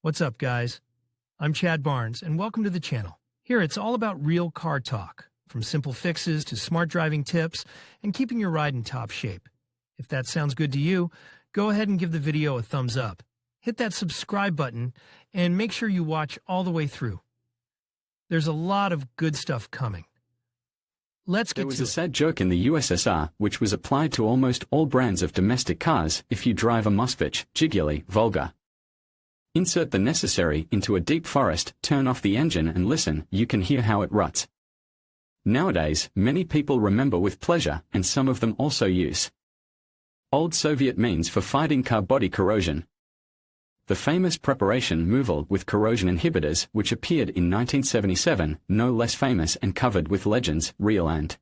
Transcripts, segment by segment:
What's up, guys? I'm Chad Barnes, and welcome to the channel. Here, it's all about real car talk, from simple fixes to smart driving tips and keeping your ride in top shape. If that sounds good to you, go ahead and give the video a thumbs up. Hit that subscribe button, and make sure you watch all the way through. There's a lot of good stuff coming. Let's get to it. There was a sad joke in the USSR, which was applied to almost all brands of domestic cars: if you drive a Moskvich, Jiguli, Volga. Insert the necessary into a deep forest, turn off the engine and listen, you can hear how it ruts. Nowadays, many people remember with pleasure, and some of them also use old Soviet means for fighting car body corrosion. The famous preparation Movil with corrosion inhibitors, which appeared in 1977, no less famous and covered with legends, real and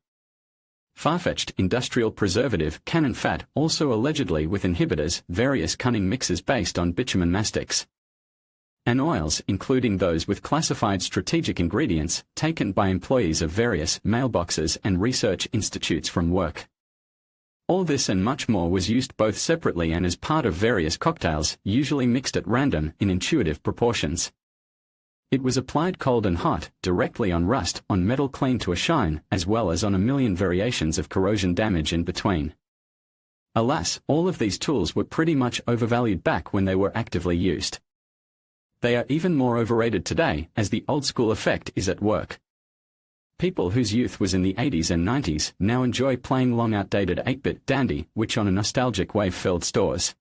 far-fetched industrial preservative cannon fat, also allegedly with inhibitors, various cunning mixes based on bitumen mastics and oils, including those with classified strategic ingredients, taken by employees of various mailboxes and research institutes from work. All this and much more was used both separately and as part of various cocktails, usually mixed at random in intuitive proportions. It was applied cold and hot, directly on rust, on metal clean to a shine, as well as on a million variations of corrosion damage in between. Alas, all of these tools were pretty much overvalued back when they were actively used. They are even more overrated today, as the old-school effect is at work. People whose youth was in the 80s and 90s now enjoy playing long outdated 8-bit dandy, which on a nostalgic wave filled stores,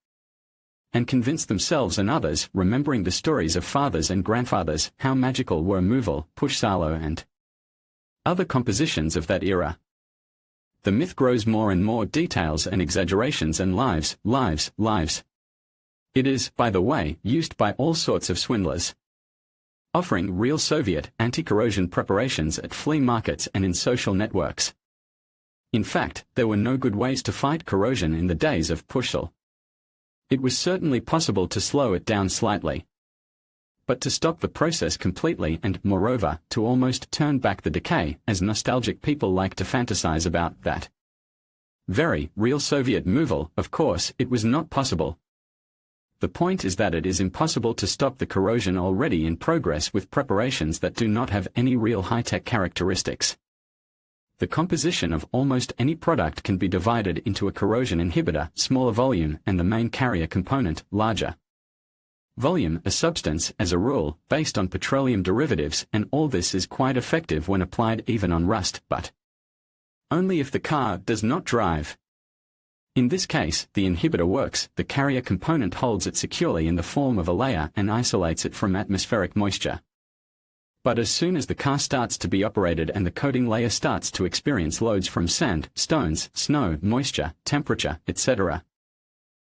and convince themselves and others, remembering the stories of fathers and grandfathers, how magical were Movil, Push Salo and other compositions of that era. The myth grows more and more details and exaggerations and lives. It is, by the way, used by all sorts of swindlers, offering real Soviet anti-corrosion preparations at flea markets and in social networks. In fact, there were no good ways to fight corrosion in the days of Pushsal. It was certainly possible to slow it down slightly, but to stop the process completely and, moreover, to almost turn back the decay, as nostalgic people like to fantasize about that very real Soviet Movil, of course, it was not possible. The point is that it is impossible to stop the corrosion already in progress with preparations that do not have any real high-tech characteristics. The composition of almost any product can be divided into a corrosion inhibitor, smaller volume, and the main carrier component, larger volume, a substance, as a rule, based on petroleum derivatives, and all this is quite effective when applied even on rust, but only if the car does not drive. In this case, the inhibitor works, the carrier component holds it securely in the form of a layer and isolates it from atmospheric moisture. But as soon as the car starts to be operated and the coating layer starts to experience loads from sand, stones, snow, moisture, temperature, etc.,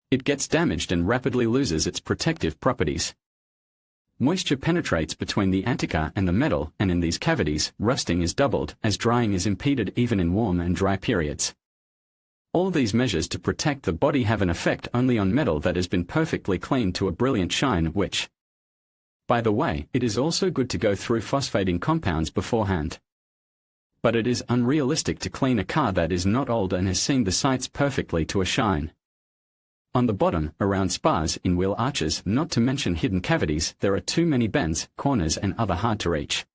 it gets damaged and rapidly loses its protective properties. Moisture penetrates between the Antikor and the metal, and in these cavities, rusting is doubled, as drying is impeded even in warm and dry periods. All these measures to protect the body have an effect only on metal that has been perfectly cleaned to a brilliant shine, which, by the way, it is also good to go through phosphating compounds beforehand. But it is unrealistic to clean a car that is not old and has seen the sights perfectly to a shine. On the bottom, around spars, in wheel arches, not to mention hidden cavities, there are too many bends, corners and other hard-to-reach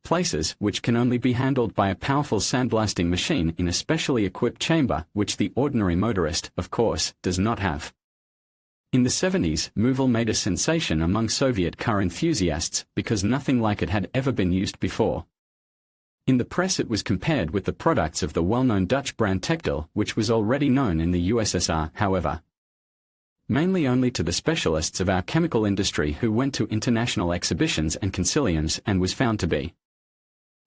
places, which can only be handled by a powerful sandblasting machine in a specially equipped chamber, which the ordinary motorist, of course, does not have. In the 70s, Movil made a sensation among Soviet car enthusiasts because nothing like it had ever been used before. In the press it was compared with the products of the well-known Dutch brand Tektil, which was already known in the USSR, however, mainly only to the specialists of our chemical industry who went to international exhibitions and consiliums, and was found to be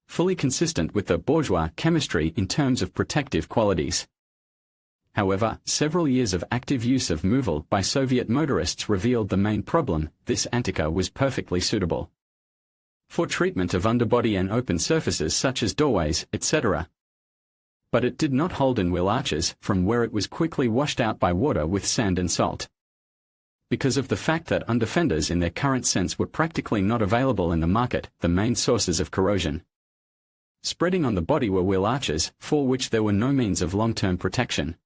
fully consistent with the bourgeois chemistry in terms of protective qualities. However, several years of active use of Movil by Soviet motorists revealed the main problem: this Antikor was perfectly suitable for treatment of underbody and open surfaces such as doorways, etc. But it did not hold in wheel arches, from where it was quickly washed out by water with sand and salt. Because of the fact that underfenders in their current sense were practically not available in the market, the main sources of corrosion spreading on the body were wheel arches, for which there were no means of long-term protection.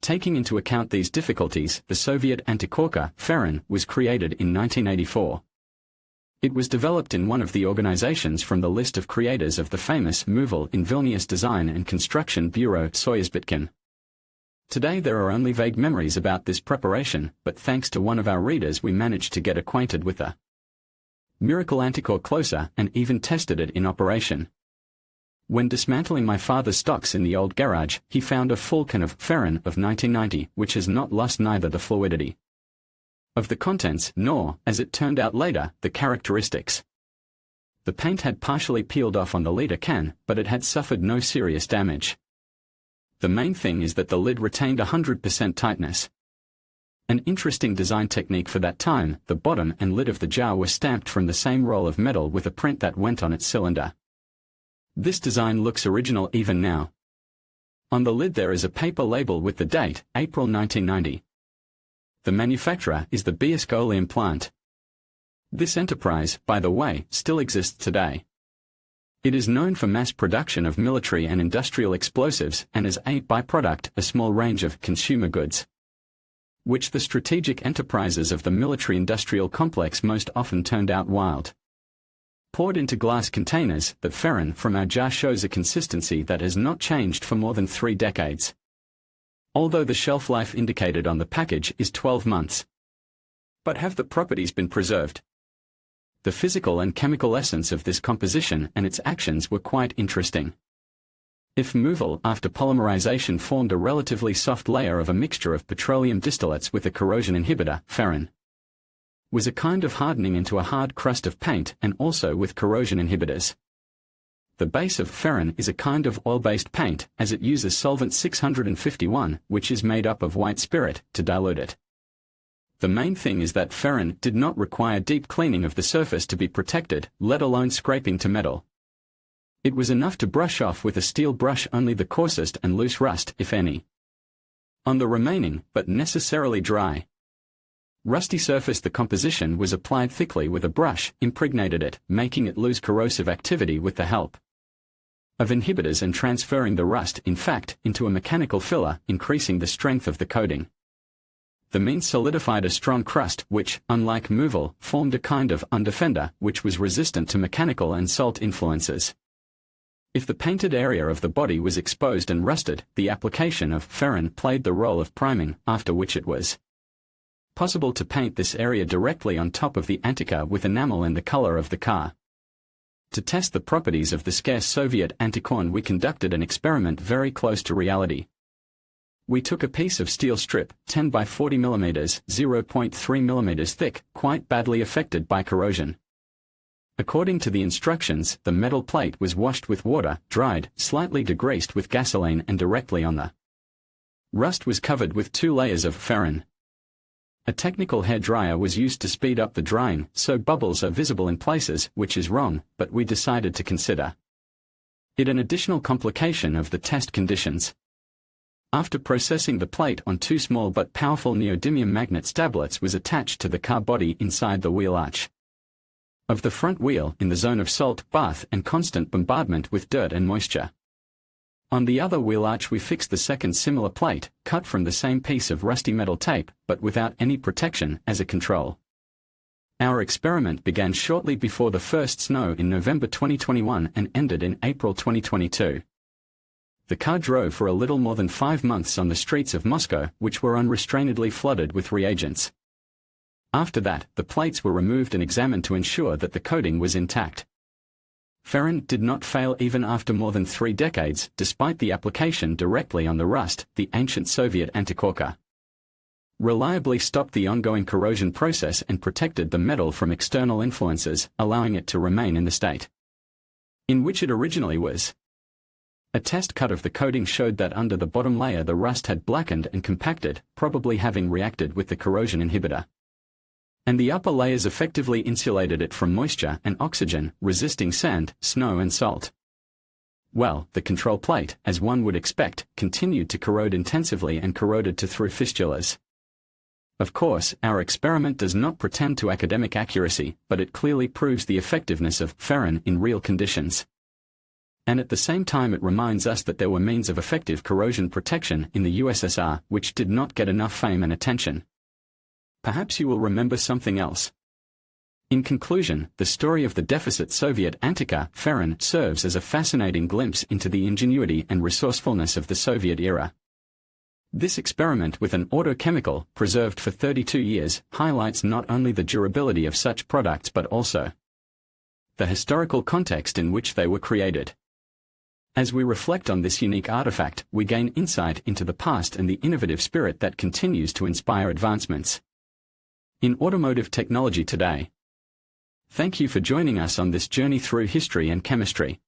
Taking into account these difficulties, the Soviet Antikor Feran was created in 1984. It was developed in one of the organizations from the list of creators of the famous MOVL in Vilnius Design and Construction Bureau Soyuzbitkin. Today there are only vague memories about this preparation, but thanks to one of our readers we managed to get acquainted with the miracle Antikor closer and even tested it in operation. When dismantling my father's stocks in the old garage, he found a full can of Feran of 1990, which has not lost neither the fluidity of the contents nor, as it turned out later, the characteristics. The paint had partially peeled off on the liter can, but it had suffered no serious damage. The main thing is that the lid retained 100% tightness. An interesting design technique for that time, the bottom and lid of the jar were stamped from the same roll of metal with a print that went on its cylinder. This design looks original even now. On the lid there is a paper label with the date, April 1990. The manufacturer is the Biascoleum plant. This enterprise, by the way, still exists today. It is known for mass production of military and industrial explosives and as a byproduct a small range of consumer goods, which the strategic enterprises of the military-industrial complex most often turned out wild. Poured into glass containers, the Feran from our jar shows a consistency that has not changed for more than 3 decades. Although the shelf life indicated on the package is 12 months. But have the properties been preserved? The physical and chemical essence of this composition and its actions were quite interesting. If MOVL after polymerization formed a relatively soft layer of a mixture of petroleum distillates with a corrosion inhibitor, Feran was a kind of hardening into a hard crust of paint and also with corrosion inhibitors. The base of Feran is a kind of oil-based paint as it uses solvent 651, which is made up of white spirit, to dilute it. The main thing is that Feran did not require deep cleaning of the surface to be protected, let alone scraping to metal. It was enough to brush off with a steel brush only the coarsest and loose rust, if any. On the remaining, but necessarily dry, rusty surface the composition was applied thickly with a brush, impregnated it, making it lose corrosive activity with the help of inhibitors and transferring the rust, in fact, into a mechanical filler, increasing the strength of the coating. The means solidified a strong crust which, unlike MOVL, formed a kind of undefender which was resistant to mechanical and salt influences. If the painted area of the body was exposed and rusted, the application of Feran played the role of priming, after which it was possible to paint this area directly on top of the Antikor with enamel in the color of the car. To test the properties of the scarce Soviet Antikor we conducted an experiment very close to reality. We took a piece of steel strip, 10 by 40 mm, 0.3 mm thick, quite badly affected by corrosion. According to the instructions, the metal plate was washed with water, dried, slightly degreased with gasoline and directly on the rust was covered with 2 layers of Feran. A technical hair dryer was used to speed up the drying, so bubbles are visible in places, which is wrong, but we decided to consider it an additional complication of the test conditions. After processing the plate on 2 small but powerful neodymium magnet stablets was attached to the car body inside the wheel arch of the front wheel in the zone of salt bath and constant bombardment with dirt and moisture. On the other wheel arch we fixed the second similar plate, cut from the same piece of rusty metal tape, but without any protection, as a control. Our experiment began shortly before the first snow in November 2021 and ended in April 2022. The car drove for a little more than 5 months on the streets of Moscow, which were unrestrainedly flooded with reagents. After that, the plates were removed and examined to ensure that the coating was intact. Feran did not fail even after more than 3 decades, despite the application directly on the rust. The ancient Soviet Antikor reliably stopped the ongoing corrosion process and protected the metal from external influences, allowing it to remain in the state in which it originally was. A test cut of the coating showed that under the bottom layer the rust had blackened and compacted, probably having reacted with the corrosion inhibitor. And the upper layers effectively insulated it from moisture and oxygen, resisting sand, snow and salt. Well, the control plate, as one would expect, continued to corrode intensively and corroded to through fistulas. Of course, our experiment does not pretend to academic accuracy, but it clearly proves the effectiveness of Feran in real conditions. And at the same time it reminds us that there were means of effective corrosion protection in the USSR which did not get enough fame and attention. Perhaps you will remember something else. In conclusion, the story of the deficit Soviet Antikor Feran serves as a fascinating glimpse into the ingenuity and resourcefulness of the Soviet era. This experiment with an autochemical, preserved for 32 years, highlights not only the durability of such products but also the historical context in which they were created. As we reflect on this unique artifact, we gain insight into the past and the innovative spirit that continues to inspire advancements in automotive technology today. Thank you for joining us on this journey through history and chemistry.